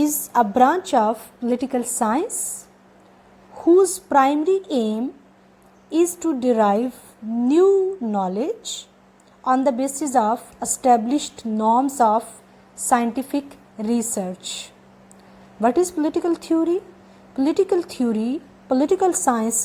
is a branch of political science whose primary aim is to derive new knowledge on the basis of established norms of scientific research. What is political theory? Political theory political science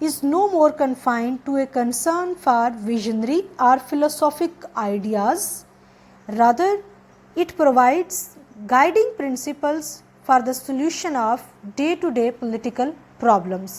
is no more confined to a concern for visionary or philosophic ideas. Rather, it provides guiding principles for the solution of day-to-day political problems.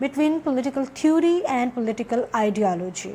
between political theory and political ideology.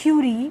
theory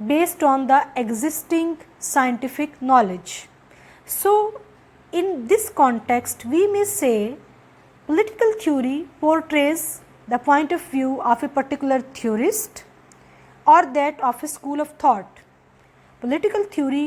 based on the existing scientific knowledge. So in this context we may say political theory portrays the point of view of a particular theorist or that of a school of thought. Political theory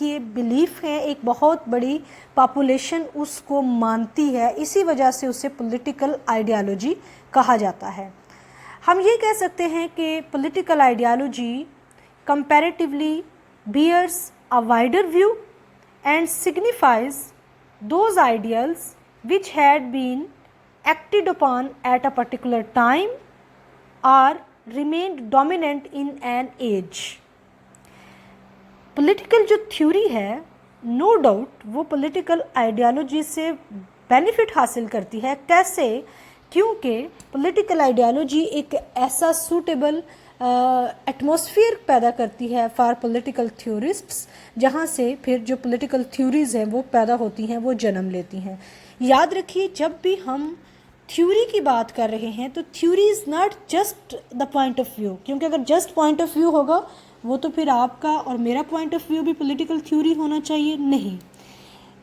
کی belief ہے, ایک بہت بڑی population اس کو مانتی ہے, اسی وجہ سے اسے پولیٹیکل آئیڈیالوجی کہا جاتا ہے. ہم یہ کہہ سکتے ہیں کہ political ideology comparatively bears a wider view and signifies those ideals which had been acted upon at a particular time or remained dominant in an age. Political جو تھیوری ہے نو ڈاؤٹ وہ پولیٹیکل آئیڈیالوجی سے benefit حاصل کرتی ہے. کیسے؟ کیونکہ political ideology ایک ایسا سوٹیبل ایٹماسفیئر پیدا کرتی ہے فار پولیٹیکل تھیورسٹس, جہاں سے پھر جو پولیٹیکل تھیوریز ہیں وہ پیدا ہوتی ہیں, وہ جنم لیتی ہیں. یاد رکھیے جب بھی ہم تھیوری کی بات کر رہے ہیں تو theory is not just the point of view, کیونکہ اگر جسٹ پوائنٹ آف ویو ہوگا وہ تو پھر آپ کا اور میرا پوائنٹ آف ویو بھی پولیٹیکل تھیوری ہونا چاہیے. نہیں,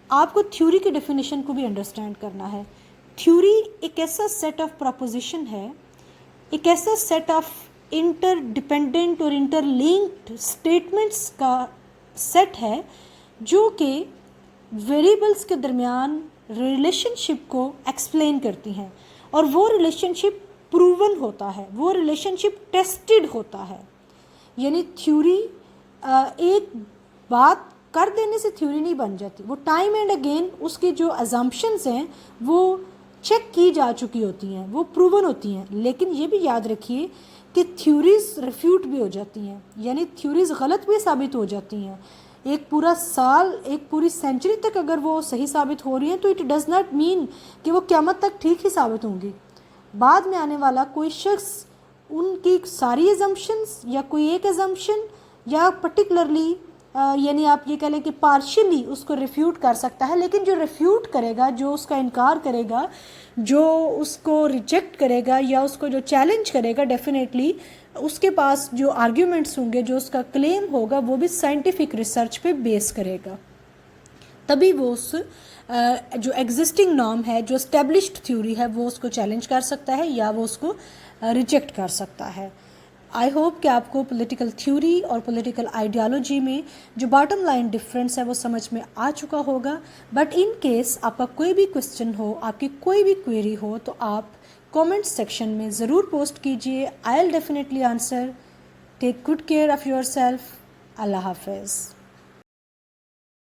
آپ کو تھیوری کی ڈیفینیشن کو بھی انڈرسٹینڈ کرنا ہے. تھیوری ایک ایسا سیٹ آف پروپوزیشن ہے, ایک ایسا سیٹ آف انٹر ڈپینڈنٹ اور انٹر لنکڈ اسٹیٹمنٹس کا سیٹ ہے جو کہ ویریبلس کے درمیان ریلیشن شپ کو ایکسپلین کرتی ہیں, اور وہ ریلیشن شپ پروون ہوتا ہے, وہ ریلیشن شپ ٹیسٹڈ ہوتا ہے. یعنی تھیوری ایک بات کر دینے سے تھیوری نہیں بن جاتی, وہ ٹائم اینڈ اگین اس کی جو ازمپشنز ہیں وہ چیک کی جا چکی ہوتی ہیں, وہ پروون ہوتی ہیں. لیکن یہ بھی یاد رکھیے کہ تھیوریز ریفیوٹ بھی ہو جاتی ہیں, یعنی تھیوریز غلط بھی ثابت ہو جاتی ہیں. ایک پورا سال, ایک پوری سینچری تک اگر وہ صحیح ثابت ہو رہی ہیں تو اٹ ڈز ناٹ مین کہ وہ قیامت تک ٹھیک ہی ثابت ہوں گی. بعد میں آنے والا کوئی شخص ان کی ساری ایزمپشنز یا کوئی ایک ایزمپشن یا پرٹیکولرلی یعنی آپ یہ کہہ لیں کہ پارشلی اس کو ریفیوٹ کر سکتا ہے, لیکن جو ریفیوٹ کرے گا, جو اس کا انکار کرے گا, جو اس کو ریجیکٹ کرے گا یا اس کو جو چیلنج کرے گا, ڈیفینیٹلی اس کے پاس جو آرگیومنٹس ہوں گے, جو اس کا کلیم ہوگا وہ بھی سائنٹیفک ریسرچ پہ بیس کرے گا. تبھی وہ اس جو ایگزسٹنگ نارم ہے, جو اسٹیبلشڈ تھیوری ہے, وہ اس کو چیلنج کر سکتا ہے یا وہ اس کو ریجیکٹ کر سکتا ہے. آئی ہوپ کہ آپ کو پولیٹیکل تھیوری اور پولیٹیکل آئیڈیالوجی میں جو باٹم لائن ڈفرینس ہے وہ سمجھ میں آ چکا ہوگا. بٹ ان کیس آپ کا کوئی بھی کوسچن ہو, آپ کی کوئی بھی کوئری ہو, تو آپ کومنٹ سیکشن میں ضرور پوسٹ کیجیے. I will definitely answer. Take good care of yourself. اللہ حافظ.